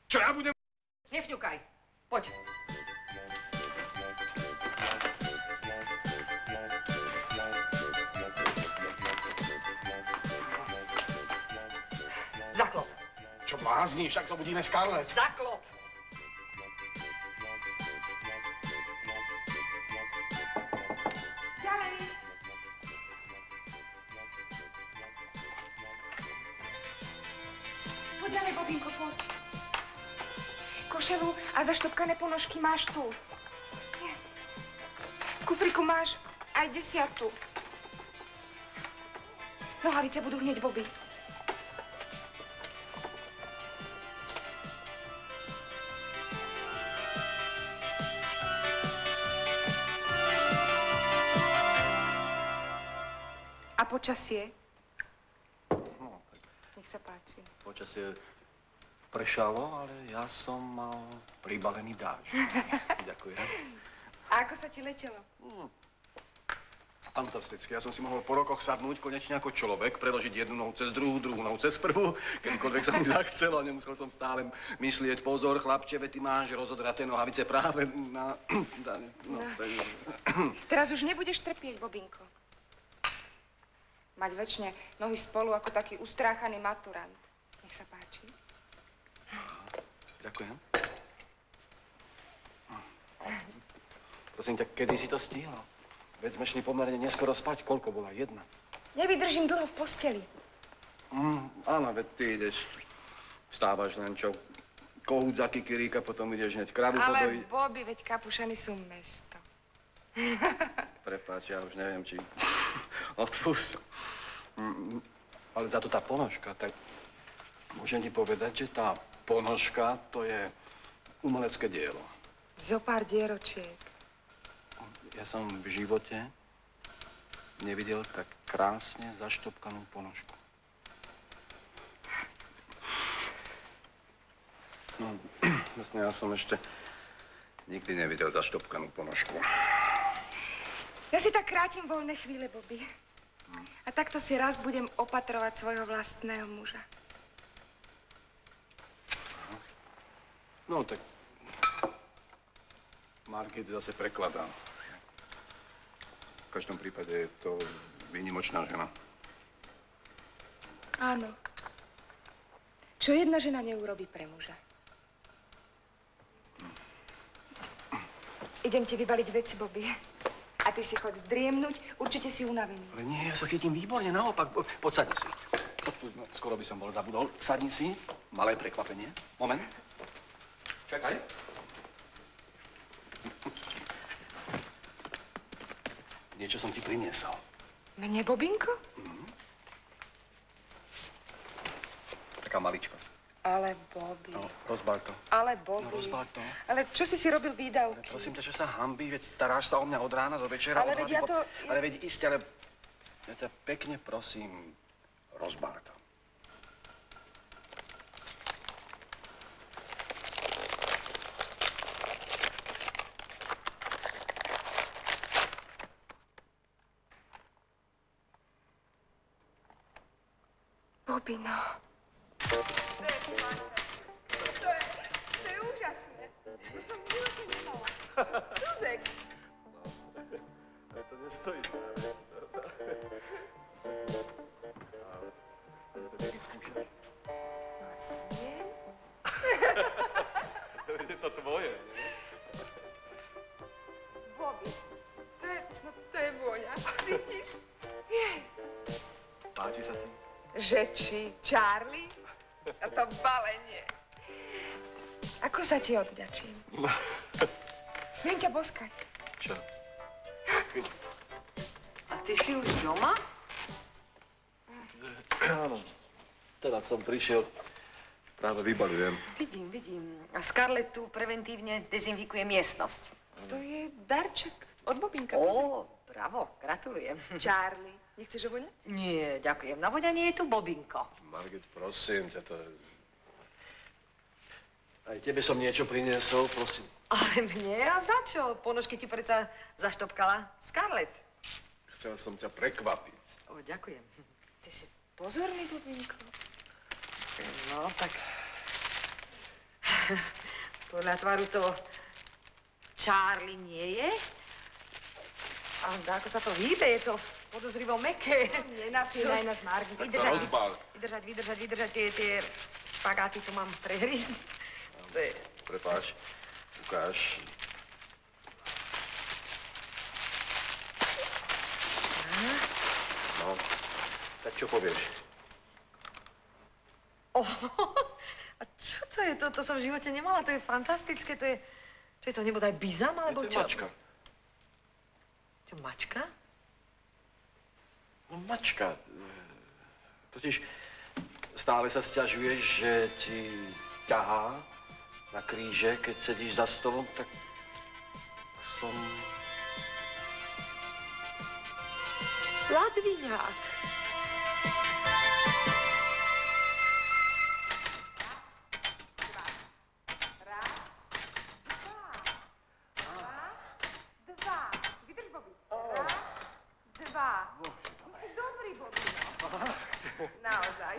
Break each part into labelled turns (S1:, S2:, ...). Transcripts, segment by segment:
S1: Čo ja budem...
S2: Nefňukaj. Poď. Zaklop.
S1: Čo blázni, však to budíme Scarlett.
S2: Zaklop.
S3: Ďalej. Poď ďalej, Bobinko, poď. Košelu a zaštopkané ponožky máš tu. V kufriku máš aj 10. Nohavice budú hneď, Bobby. A počasie?
S4: No, tak
S3: Nech sa páči.
S4: počasie pršalo, ale ja som mal pribalený dážď. Ďakujem.
S3: A ako sa ti letelo?
S4: Fantasticky. Ja som si mohol po rokoch sadnúť konečne ako človek, preložiť jednu nohu cez druhú, druhú nohu cez prvú, kedykoľvek sa mi zachcelo a nemusel som stále myslieť, pozor, chlapče, ty máš rozodraté nohavice práve na...
S3: Teraz už nebudeš trpieť, Bobinko. Mať väčšine nohy spolu ako taký ustráchaný maturant. Nech sa páči.
S4: Ďakujem. Prosím ťa, kedy si to stihla? Veď sme šli pomerne neskoro spať. Koľko bola? 1?
S3: Nevydržím dlho v posteli.
S4: Áno, veď ty ideš. Vstávaš len čo? Kohút za kikiríka, potom ideš hneď kravu podojiť.
S3: Ale Bobby, veď Kapušany sú mesto.
S4: Prepáč, ja už neviem, či... Odpust. Ale za to tá ponožka, tak môžem ti povedať, že tá ponožka to je umelecké dielo.
S3: Zopár dieročiek.
S4: Ja som v živote nevidel tak krásne zaštopkanú ponožku. No, vlastne ja som ešte nikdy nevidel zaštopkanú ponožku.
S3: Ja si tak krátim voľné chvíle, Bobby. A takto si raz budem opatrovať svojho vlastného muža.
S4: No, tak Margit zase prekladá. V každom prípade je to výnimočná žena.
S3: Áno. Čo jedna žena neurobí pre muža? Idem ti vybaliť veci, Bobby. A ty si choď zdriemnuť, určite si unavený.
S4: Ale nie, ja sa cítim výborne, naopak. Poď, sadni si. No, skoro by som bol zabudol. Sadni si. Malé prekvapenie. Moment. Čakaj. Niečo som ti priniesol.
S3: Mne, Bobinko?
S4: Taká maličkosť.
S3: Ale Bobby.
S4: No, rozbal to.
S3: Ale Bobby.
S4: No, rozbal to.
S3: Ale čo si robil výdavky?
S4: Prosím ťa, čo sa hanbí, veď staráš sa o mňa od rána do večera.
S3: Ale veď ja to...
S4: Ale veď iste, ale... Ja ťa pekne prosím, rozbal to.
S3: Bobby, no. To je úžasné. To som v živote nemala. Zuzek.
S4: No, to nestojí.
S3: No, smiem.
S4: Je to tvoje, nie?
S3: Bobby, to je vôňa. Cítiš? Jej.
S4: Páči sa ti?
S3: Že či Charlie? A to balenie. Ako sa ti odďačím? Smiem ťa boskať.
S4: Čo?
S2: A ty si už doma?
S4: Áno. Teraz som prišiel. Práve vybalujem.
S2: Vidím. A Scarlett tu preventívne dezinfikuje miestnosť.
S3: To je darček od Bobinka.
S2: Ó, bravo, gratulujem.
S3: Charlie, nechceš ovoňať?
S2: Nie, ďakujem. Na voňanie je tu Bobinko.
S4: Margit, prosím ťa, to je... Aj tebe som niečo priniesol, prosím.
S2: Ale mne? A za čo? Ponožky ti predsa zaštopkala Scarlett.
S4: Chcel som ťa prekvapiť.
S2: Ó, ďakujem.
S3: Ty si pozorný, Bobinko.
S2: No, tak... Podľa tvaru to Charlie nie je. A ako sa to hýbe, je to podozrivo mäkké.
S3: Nenapínaj nás, Margit.
S2: Vydržať tie špagáty, to mám prehrísť. To je...
S4: Prepáč, ukáž. No, tak čo povieš?
S2: A čo to je? To som v živote nemala, to je fantastické, to je... Čo je to, nebodaj bizam, alebo čo?
S4: To je mačka.
S2: Čo, mačka?
S4: No, mačka. Totiž stále sa sťažuješ, že ti ťahá na kríže, keď sedíš za stolom, tak som...
S2: Ladviňák.
S3: Naozaj.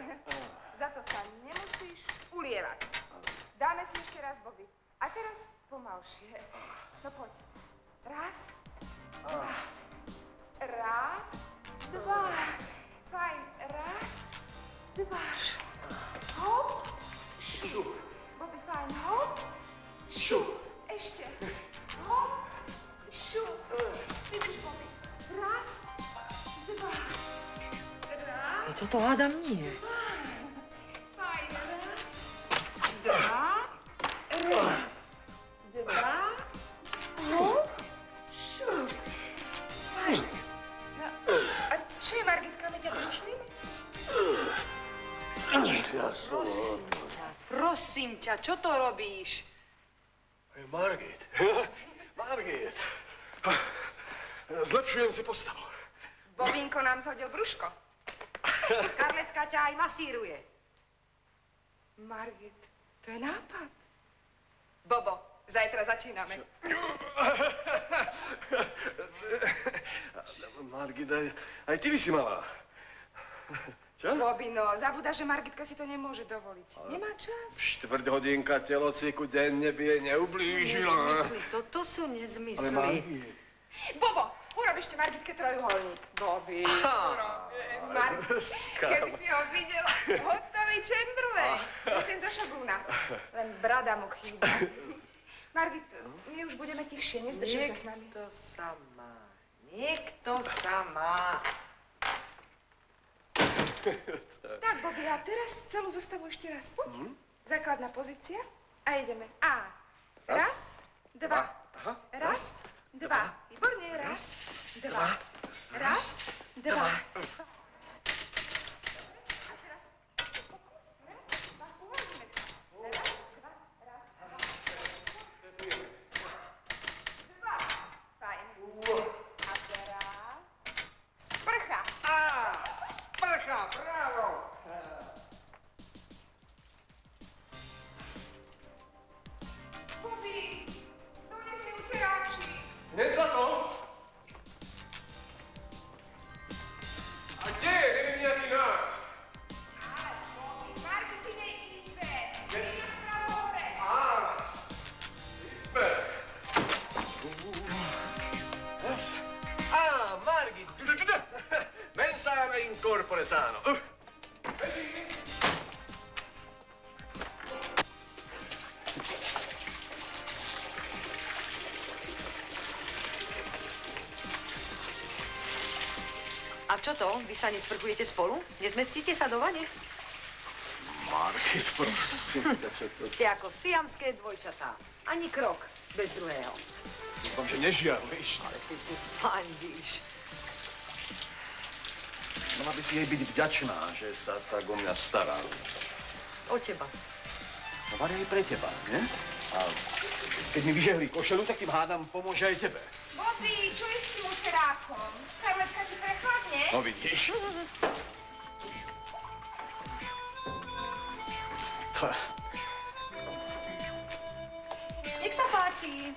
S3: Za to sa nemusíš ulievať. Dáme si ešte raz, Bobby. A teraz pomalšie. No poď. Raz, dva. Raz, dva. Fajn. Raz, dva. Hop, šup. Bobby, fajn. Hop, šup. Ešte. Hop, šup. Vidíš, Bobby. Raz, dva.
S2: Toto hádam nie.
S3: Fajn, raz, dva, hop, šup. Fajn. No, a čo je, Margitka, my ťa prúšlíme?
S2: Prosím ťa, čo to robíš?
S4: Margit. Margit. Zlepšujem si postavu.
S3: Bobinko nám zhodil brúško.
S2: Skarletka ťa aj masíruje.
S3: Margit, to je nápad. Bobo, zajtra začíname.
S4: Margit, aj ty by si mala. Čo?
S3: Bobino, zabúda, že Margitka si to nemôže dovoliť. Nemá čas.
S4: Štvrťhodinka telocviku denne by jej neublížila.
S2: Toto sú nezmysly.
S4: Ale Margit.
S3: Bobo, urob ešte Margitke trojuholník. Bobby, keby si ho videla, hotový Chamberlain. Ten zo Šabúna. Len brada mu chýba. Margit, my už budeme tichšie, nezdržuj sa s nami.
S2: Niekto sa má.
S3: Tak, Bobby, a teraz celú zostavu ešte raz. Poď. Základná pozícia. A ideme. A. Raz, dva. Raz, dva. Výborne. Raz, dva. Raz, dva.
S4: Incorpore sano.
S2: A čo to? Vy sa nesprchujete spolu? Nezmestíte sa do vane?
S4: Margit, prosím.
S2: Ste ako siamské dvojčatá. Ani krok bez druhého.
S4: Dúfam, že nežiarliš.
S2: Ale ty si fandíš.
S4: Mala by si jej byť vďačná, že sa tak o mňa stará.
S2: O teba.
S4: No ale aj pre teba, nie? A keď mi vyžehlí košelu, tak tým hádam pomôže aj tebe.
S3: Bobby, čo je s tým uterákom? Servetka ti prechladne?
S4: No vidíš?
S3: Nech sa páči.